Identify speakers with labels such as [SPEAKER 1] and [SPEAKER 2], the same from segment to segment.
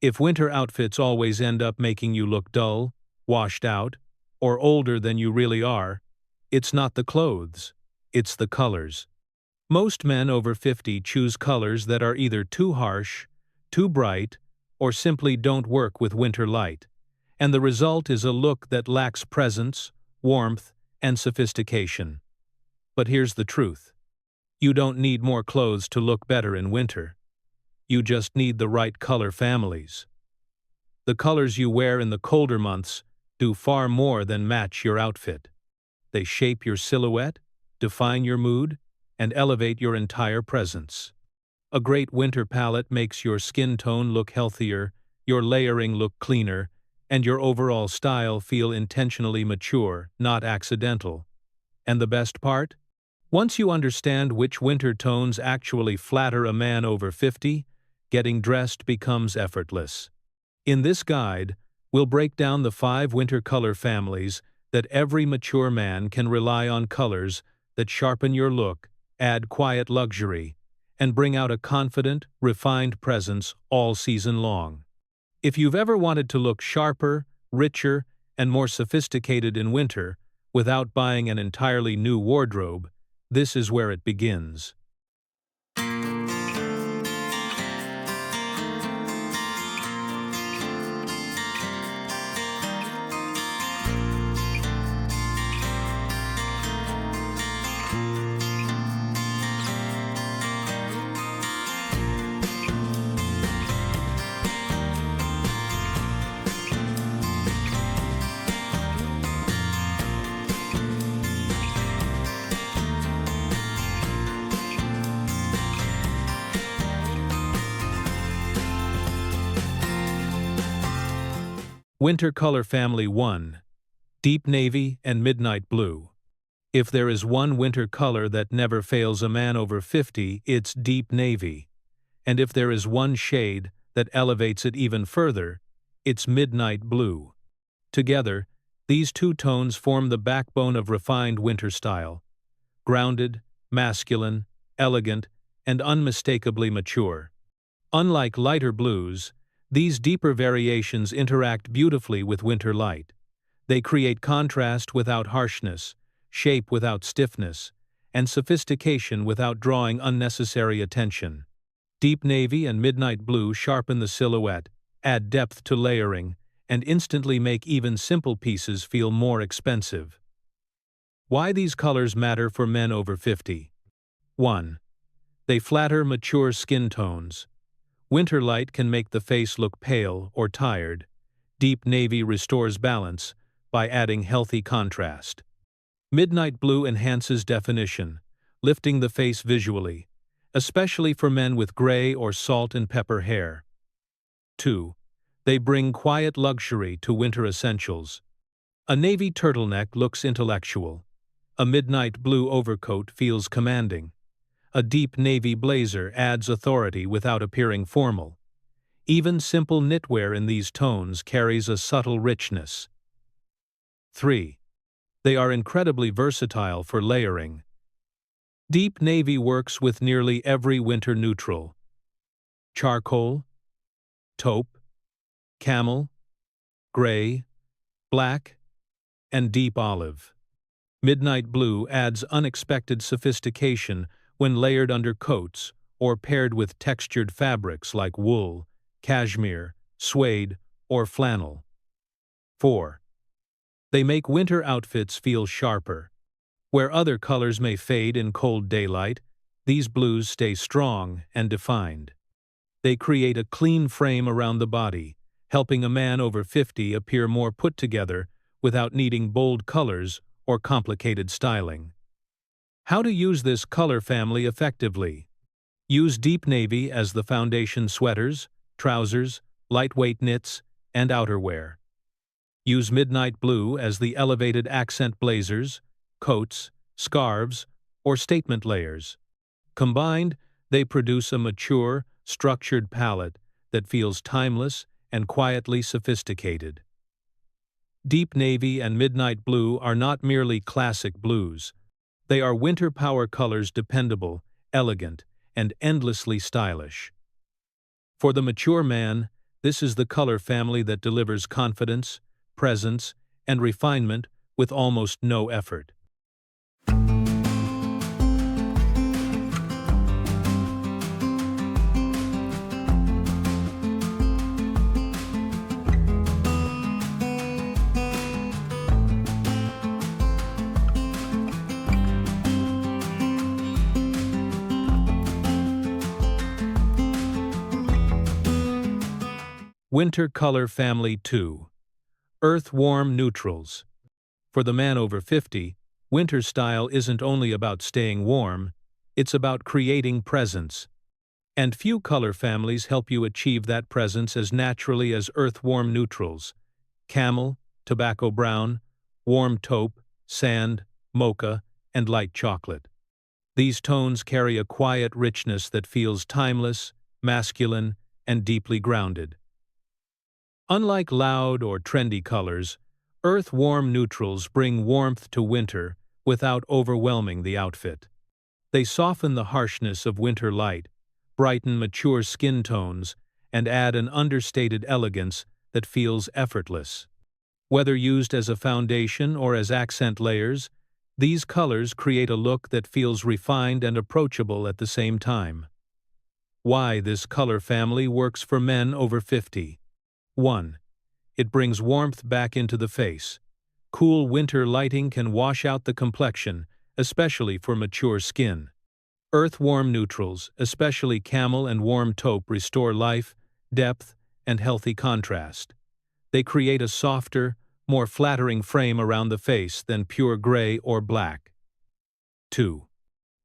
[SPEAKER 1] If winter outfits always end up making you look dull, washed out, or older than you really are, it's not the clothes, it's the colors. Most men over 50 choose colors that are either too harsh, too bright, or simply don't work with winter light, and the result is a look that lacks presence, warmth, and sophistication. But here's the truth. You don't need more clothes to look better in winter. You just need the right color families. The colors you wear in the colder months do far more than match your outfit. They shape your silhouette, define your mood, and elevate your entire presence. A great winter palette makes your skin tone look healthier, your layering look cleaner, and your overall style feel intentionally mature, not accidental. And the best part? Once you understand which winter tones actually flatter a man over 50, getting dressed becomes effortless. In this guide, we'll break down the 5 winter color families that every mature man can rely on, colors that sharpen your look, add quiet luxury, and bring out a confident, refined presence all season long. If you've ever wanted to look sharper, richer, and more sophisticated in winter without buying an entirely new wardrobe, this is where it begins. Winter Color Family 1. Deep Navy and Midnight Blue. If there is one winter color that never fails a man over 50, it's deep navy. And if there is one shade that elevates it even further, it's midnight blue. Together, these two tones form the backbone of refined winter style. Grounded, masculine, elegant, and unmistakably mature. Unlike lighter blues, these deeper variations interact beautifully with winter light. They create contrast without harshness, shape without stiffness, and sophistication without drawing unnecessary attention. Deep navy and midnight blue sharpen the silhouette, add depth to layering, and instantly make even simple pieces feel more expensive. Why these colors matter for men over 50. 1. They flatter mature skin tones. Winter light can make the face look pale or tired. Deep navy restores balance by adding healthy contrast. Midnight blue enhances definition, lifting the face visually, especially for men with gray or salt and pepper hair. 2. They bring quiet luxury to winter essentials. A navy turtleneck looks intellectual. A midnight blue overcoat feels commanding. A deep navy blazer adds authority without appearing formal. Even simple knitwear in these tones carries a subtle richness. 3. They are incredibly versatile for layering. Deep navy works with nearly every winter neutral. Charcoal, taupe, camel, gray, black, and deep olive. Midnight blue adds unexpected sophistication when layered under coats or paired with textured fabrics like wool, cashmere, suede, or flannel. 4. They make winter outfits feel sharper. Where other colors may fade in cold daylight, these blues stay strong and defined. They create a clean frame around the body, helping a man over 50 appear more put together without needing bold colors or complicated styling. How to use this color family effectively. Use deep navy as the foundation sweaters, trousers, lightweight knits, and outerwear. Use midnight blue as the elevated accent blazers, coats, scarves, or statement layers. Combined, they produce a mature, structured palette that feels timeless and quietly sophisticated. Deep navy and midnight blue are not merely classic blues. They are winter power colors, dependable, elegant, and endlessly stylish. For the mature man, This is the color family that delivers confidence, presence, and refinement with almost no effort. Winter Color Family 2. Earthwarm Neutrals. For the man over 50, winter style isn't only about staying warm, it's about creating presence. And few color families help you achieve that presence as naturally as earthwarm neutrals: camel, tobacco brown, warm taupe, sand, mocha, and light chocolate. These tones carry a quiet richness that feels timeless, masculine, and deeply grounded. Unlike loud or trendy colors, earth-warm neutrals bring warmth to winter without overwhelming the outfit. They soften the harshness of winter light, brighten mature skin tones, and add an understated elegance that feels effortless. Whether used as a foundation or as accent layers, these colors create a look that feels refined and approachable at the same time. Why this color family works for men over 50. 1. It brings warmth back into the face. Cool winter lighting can wash out the complexion, especially for mature skin. Earthwarm neutrals, especially camel and warm taupe, restore life, depth, and healthy contrast. They create a softer, more flattering frame around the face than pure gray or black. 2.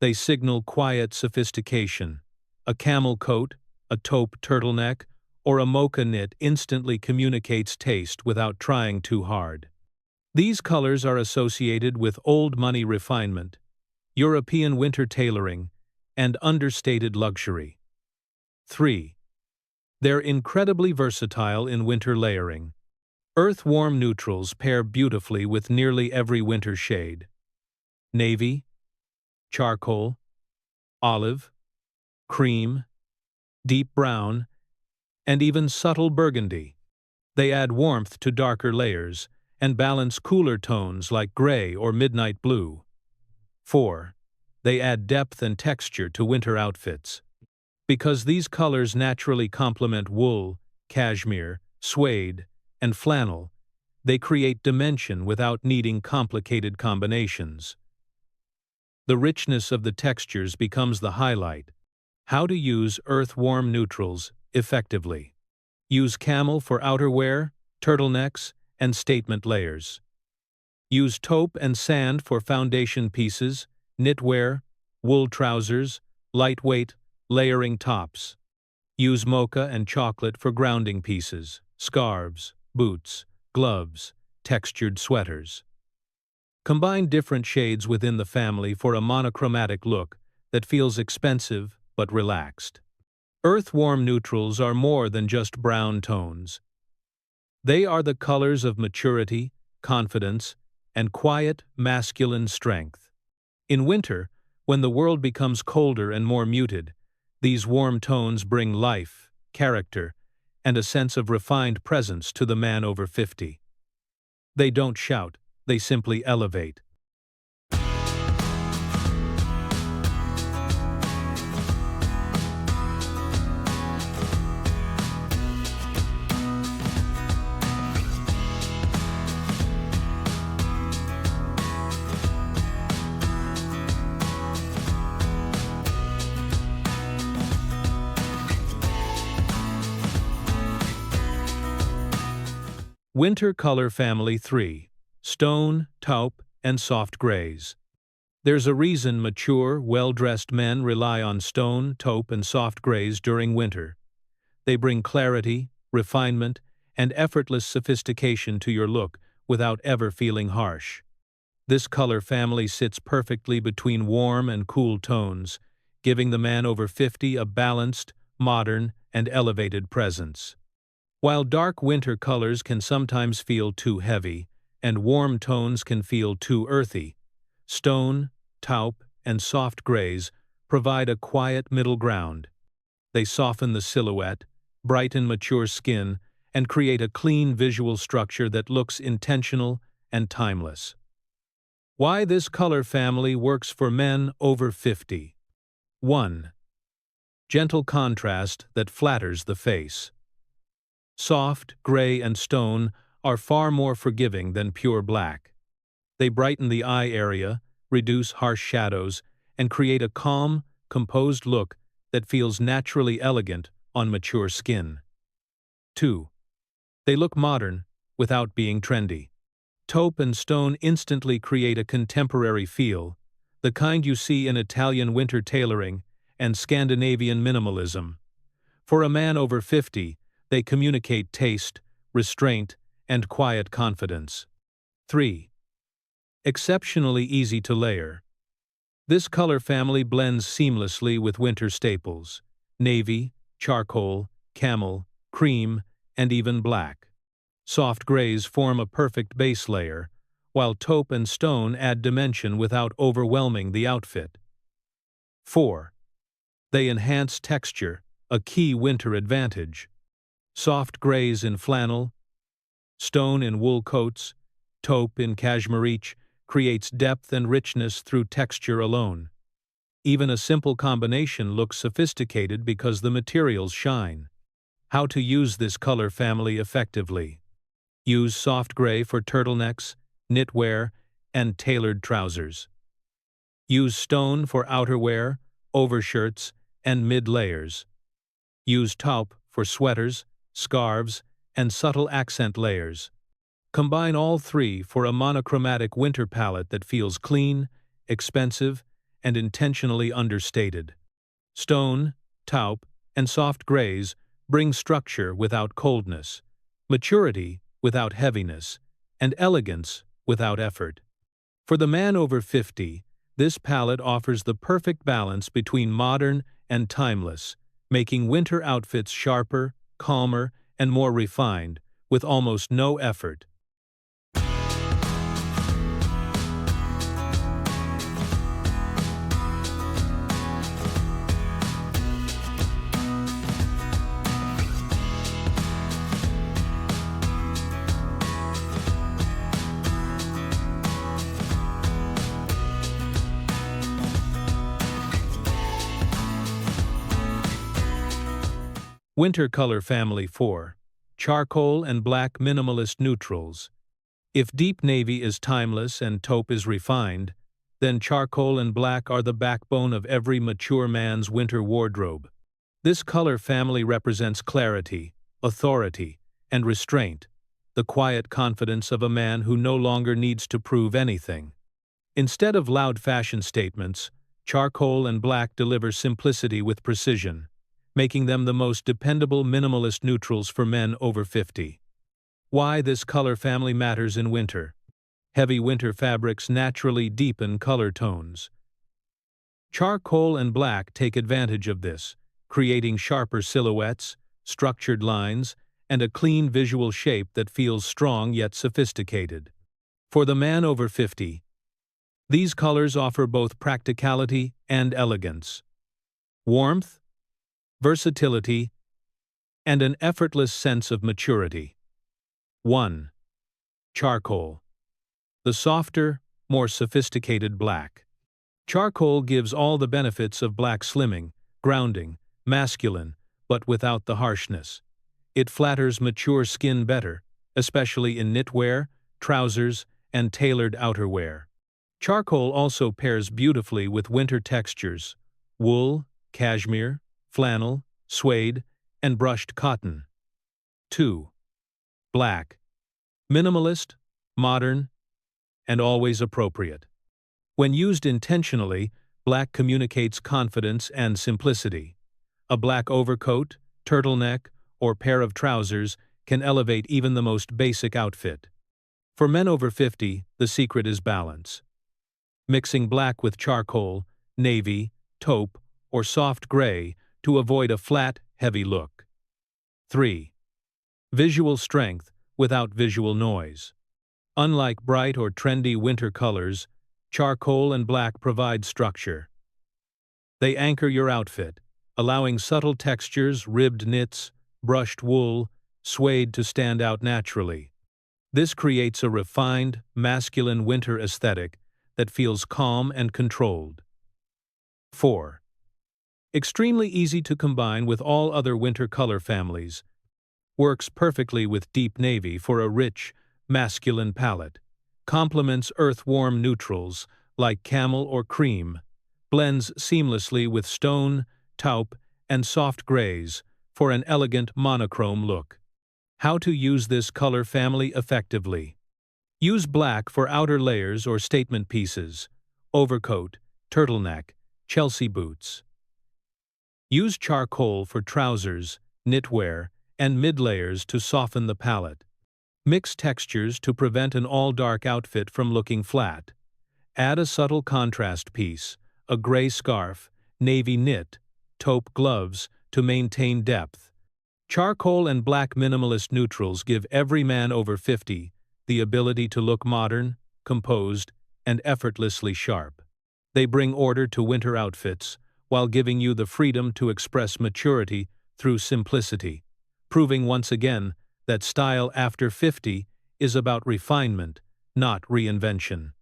[SPEAKER 1] They signal quiet sophistication. A camel coat, a taupe turtleneck, or a mocha knit instantly communicates taste without trying too hard. These colors are associated with old money refinement, European winter tailoring, and understated luxury. 3. They're incredibly versatile in winter layering. Earthwarm neutrals pair beautifully with nearly every winter shade: navy, charcoal, olive, cream, deep brown, and even subtle burgundy. They add warmth to darker layers and balance cooler tones like gray or midnight blue. 4. They add depth and texture to winter outfits. Because these colors naturally complement wool, cashmere, suede, and flannel, they create dimension without needing complicated combinations. The richness of the textures becomes the highlight. How to use earthwarm neutrals effectively. Use camel for outerwear, turtlenecks, and statement layers. Use taupe and sand for foundation pieces, knitwear, wool trousers, lightweight, layering tops. Use mocha and chocolate for grounding pieces, scarves, boots, gloves, textured sweaters. Combine different shades within the family for a monochromatic look that feels expensive but relaxed. Earthwarm neutrals are more than just brown tones. They are the colors of maturity, confidence, and quiet, masculine strength. In winter, when the world becomes colder and more muted, these warm tones bring life, character, and a sense of refined presence to the man over 50. They don't shout, they simply elevate. Winter Color Family 3. Stone, taupe, and soft grays. There's a reason mature, well-dressed men rely on stone, taupe, and soft grays during winter. They bring clarity, refinement, and effortless sophistication to your look without ever feeling harsh. This color family sits perfectly between warm and cool tones, giving the man over 50 a balanced, modern, and elevated presence. While dark winter colors can sometimes feel too heavy, and warm tones can feel too earthy, stone, taupe, and soft grays provide a quiet middle ground. They soften the silhouette, brighten mature skin, and create a clean visual structure that looks intentional and timeless. Why this color family works for men over 50. 1. Gentle contrast that flatters the face. Soft, gray, and stone are far more forgiving than pure black. They brighten the eye area, reduce harsh shadows, and create a calm, composed look that feels naturally elegant on mature skin. 2. They look modern without being trendy. Taupe and stone instantly create a contemporary feel, the kind you see in Italian winter tailoring and Scandinavian minimalism. For a man over 50, they communicate taste, restraint, and quiet confidence. 3. Exceptionally easy to layer. This color family blends seamlessly with winter staples: navy, charcoal, camel, cream, and even black. Soft grays form a perfect base layer, while taupe and stone add dimension without overwhelming the outfit. 4. They enhance texture, a key winter advantage. Soft grays in flannel, stone in wool coats, taupe in cashmere creates depth and richness through texture alone. Even a simple combination looks sophisticated because the materials shine. How to use this color family effectively. Use soft gray for turtlenecks, knitwear, and tailored trousers. Use stone for outerwear, overshirts, and mid-layers. Use taupe for sweaters, scarves, and subtle accent layers. Combine all three for a monochromatic winter palette that feels clean, expensive, and intentionally understated. Stone, taupe, and soft grays bring structure without coldness, maturity without heaviness, and elegance without effort. For the man over 50, this palette offers the perfect balance between modern and timeless, making winter outfits sharper, calmer, and more refined, with almost no effort. Winter color family 4. Charcoal and black minimalist neutrals. If deep navy is timeless and taupe is refined, then charcoal and black are the backbone of every mature man's winter wardrobe. This color family represents clarity, authority, and restraint, the quiet confidence of a man who no longer needs to prove anything. Instead of loud fashion statements, charcoal and black deliver simplicity with precision, making them the most dependable minimalist neutrals for men over 50. Why this color family matters in winter. Heavy winter fabrics naturally deepen color tones. Charcoal and black take advantage of this, creating sharper silhouettes, structured lines, and a clean visual shape that feels strong yet sophisticated. For the man over 50, these colors offer both practicality and elegance. Warmth, versatility, and an effortless sense of maturity. 1. Charcoal. The softer, more sophisticated black. Charcoal gives all the benefits of black: slimming, grounding, masculine, but without the harshness. It flatters mature skin better, especially in knitwear, trousers, and tailored outerwear. Charcoal also pairs beautifully with winter textures: wool, cashmere, flannel, suede, and brushed cotton. 2. Black. Minimalist, modern, and always appropriate. When used intentionally, black communicates confidence and simplicity. A black overcoat, turtleneck, or pair of trousers can elevate even the most basic outfit. For men over 50, the secret is balance. Mixing black with charcoal, navy, taupe, or soft gray to avoid a flat, heavy look. 3. Visual strength without visual noise. Unlike bright or trendy winter colors, charcoal and black provide structure. They anchor your outfit, allowing subtle textures, ribbed knits, brushed wool, suede to stand out naturally. This creates a refined, masculine winter aesthetic that feels calm and controlled. 4. Extremely easy to combine with all other winter color families. Works perfectly with deep navy for a rich, masculine palette. Complements earthwarm neutrals like camel or cream. Blends seamlessly with stone, taupe, and soft grays for an elegant monochrome look. How to use this color family effectively. Use black for outer layers or statement pieces, overcoat, turtleneck, Chelsea boots. Use charcoal for trousers, knitwear, and mid-layers to soften the palette. Mix textures to prevent an all-dark outfit from looking flat. Add a subtle contrast piece, a gray scarf, navy knit, taupe gloves to maintain depth. Charcoal and black minimalist neutrals give every man over 50 the ability to look modern, composed, and effortlessly sharp. They bring order to winter outfits, while giving you the freedom to express maturity through simplicity, proving once again that style after 50 is about refinement, not reinvention.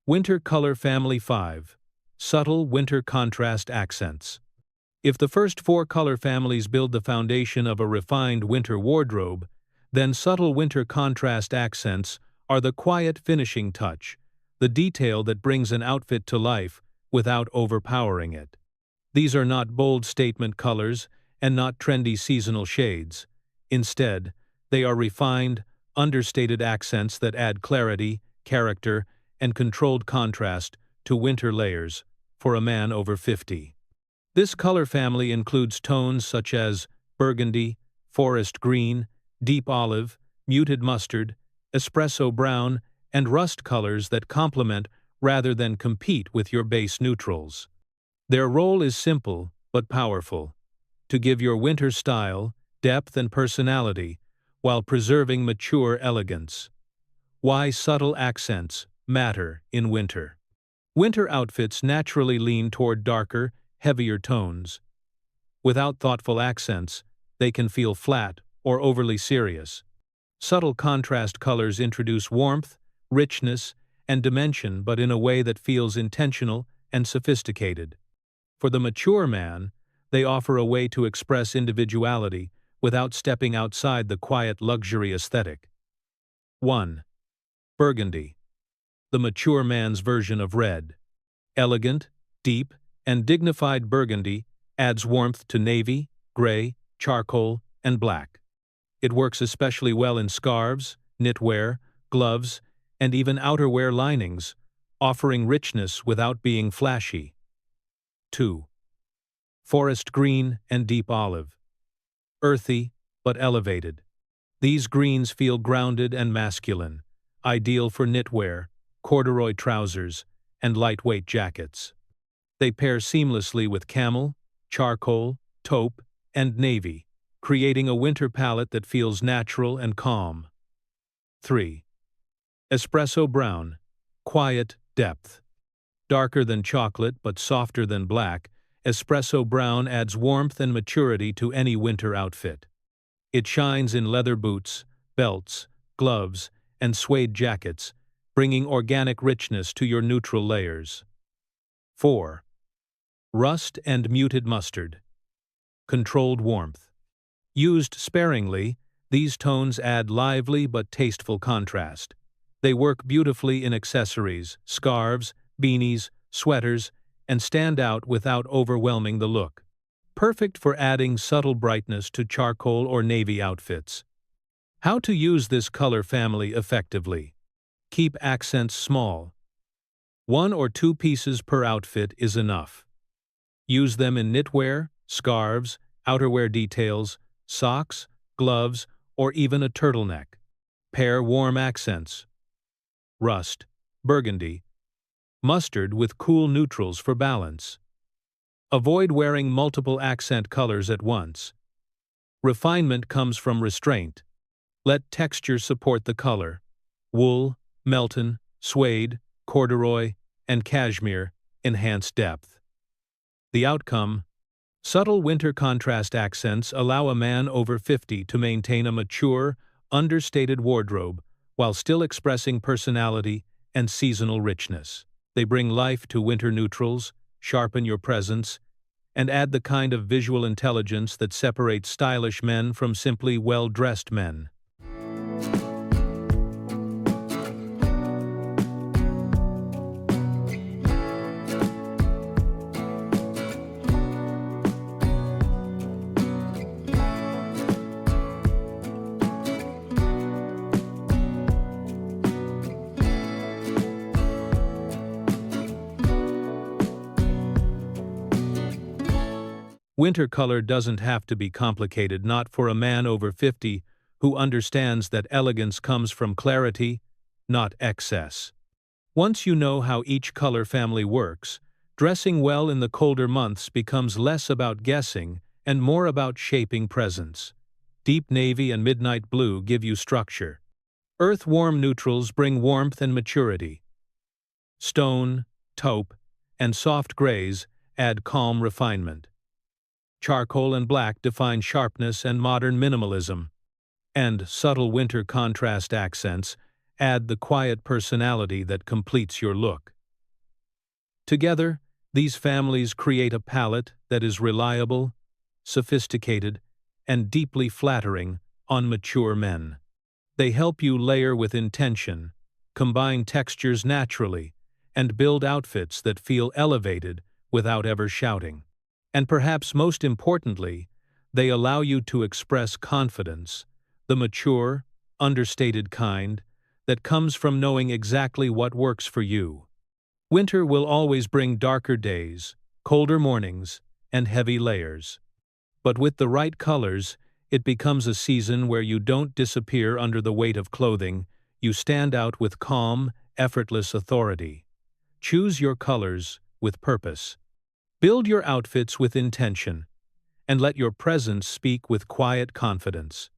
[SPEAKER 1] Winter Color Family 5. Subtle Winter Contrast Accents. If the first 4 color families build the foundation of a refined winter wardrobe, then subtle winter contrast accents are the quiet finishing touch, the detail that brings an outfit to life without overpowering it. These are not bold statement colors and not trendy seasonal shades. Instead, they are refined, understated accents that add clarity, character, and controlled contrast to winter layers for a man over 50. This color family includes tones such as burgundy, forest green, deep olive, muted mustard, espresso brown, and rust colors that complement rather than compete with your base neutrals. Their role is simple but powerful: to give your winter style depth and personality while preserving mature elegance. Why subtle accents matter in winter. Winter outfits naturally lean toward darker, heavier tones. Without thoughtful accents, they can feel flat or overly serious. Subtle contrast colors introduce warmth, richness, and dimension, but in a way that feels intentional and sophisticated. For the mature man, they offer a way to express individuality without stepping outside the quiet luxury aesthetic. 1. Burgundy. The mature man's version of red. Elegant, deep, and dignified burgundy adds warmth to navy, gray, charcoal, and black. It works especially well in scarves, knitwear, gloves, and even outerwear linings, offering richness without being flashy. 2. Forest green and deep olive. Earthy, but elevated. These greens feel grounded and masculine, ideal for knitwear, corduroy trousers, and lightweight jackets. They pair seamlessly with camel, charcoal, taupe, and navy, creating a winter palette that feels natural and calm. 3. Espresso brown. Quiet depth. Darker than chocolate but softer than black, espresso brown adds warmth and maturity to any winter outfit. It shines in leather boots, belts, gloves, and suede jackets, bringing organic richness to your neutral layers. 4. Rust and muted mustard. Controlled warmth. Used sparingly, these tones add lively but tasteful contrast. They work beautifully in accessories, scarves, beanies, sweaters, and stand out without overwhelming the look. Perfect for adding subtle brightness to charcoal or navy outfits. How to use this color family effectively. Keep accents small. 1 or 2 pieces per outfit is enough. Use them in knitwear, scarves, outerwear details, socks, gloves, or even a turtleneck. Pair warm accents. Rust, burgundy, mustard with cool neutrals for balance. Avoid wearing multiple accent colors at once. Refinement comes from restraint. Let texture support the color. Wool, melton, suede, corduroy, and cashmere enhance depth. The outcome: subtle winter contrast accents allow a man over 50 to maintain a mature, understated wardrobe while still expressing personality and seasonal richness. They bring life to winter neutrals, sharpen your presence, and add the kind of visual intelligence that separates stylish men from simply well-dressed men. Winter color doesn't have to be complicated, not for a man over 50 who understands that elegance comes from clarity, not excess. Once you know how each color family works, dressing well in the colder months becomes less about guessing and more about shaping presence. Deep navy and midnight blue give you structure. Earthwarm neutrals bring warmth and maturity. Stone, taupe, and soft grays add calm refinement. Charcoal and black define sharpness and modern minimalism. And subtle winter contrast accents add the quiet personality that completes your look. Together, these families create a palette that is reliable, sophisticated, and deeply flattering on mature men. They help you layer with intention, combine textures naturally, and build outfits that feel elevated without ever shouting. And perhaps most importantly, they allow you to express confidence, the mature, understated kind that comes from knowing exactly what works for you. Winter will always bring darker days, colder mornings, and heavy layers. But with the right colors, it becomes a season where you don't disappear under the weight of clothing, you stand out with calm, effortless authority. Choose your colors with purpose. Build your outfits with intention, and let your presence speak with quiet confidence.